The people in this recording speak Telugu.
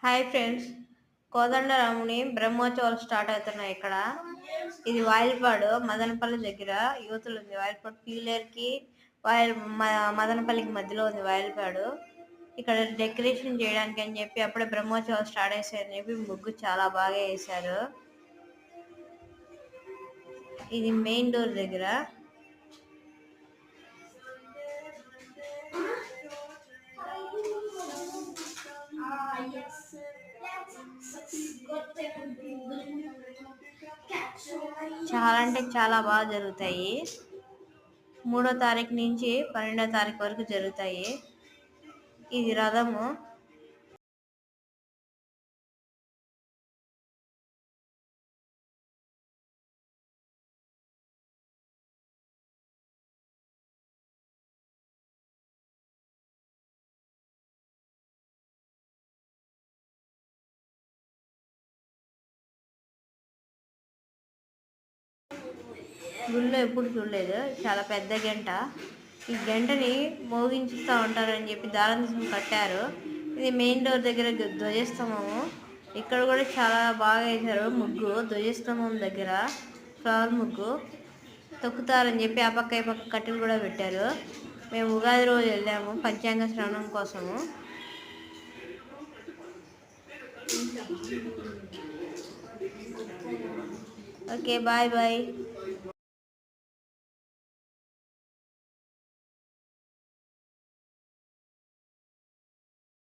హాయ్ ఫ్రెండ్స్, కోదండరాముని బ్రహ్మోత్సవాలు స్టార్ట్ అవుతున్నాయి. ఇక్కడ ఇది వాయిల్పాడు మదనపల్లి దగ్గర యువతలు ఉంది. వాయిల్పాడు పీలేరుకి మదనపల్లికి మధ్యలో ఉంది వాయిల్పాడు. ఇక్కడ డెకరేషన్ చేయడానికి అని చెప్పి అప్పుడే బ్రహ్మోత్సవాలు స్టార్ట్ చేశారని చెప్పి ముగ్గు చాలా బాగా వేశారు. ఇది మెయిన్ డోర్ దగ్గర. చాలా అంటే చాలా బాగా జరుగుతాయి. 3వ తారీఖు నుంచి 12వ తారీఖు వరకు జరుగుతాయి. ఇది రథము. గుళ్ళో ఎప్పుడు చూడలేదు. చాలా పెద్ద గంట. ఈ గంటని మోగించుతూ ఉంటారని చెప్పి దారం తీసుకుని కట్టారు. ఇది మెయిన్ డోర్ దగ్గర ధ్వజస్తంభము. ఇక్కడ కూడా చాలా బాగా వేశారు ముగ్గు. ధ్వజస్తంభం దగ్గర ఫ్లవర్ ముగ్గు తొక్కుతారని చెప్పి ఆ పక్క ఈ పక్క కట్టెలు కూడా పెట్టారు. మేము ఉగాది రోజు వెళ్ళాము పంచాంగ శ్రవణం కోసము. Okay, bye bye.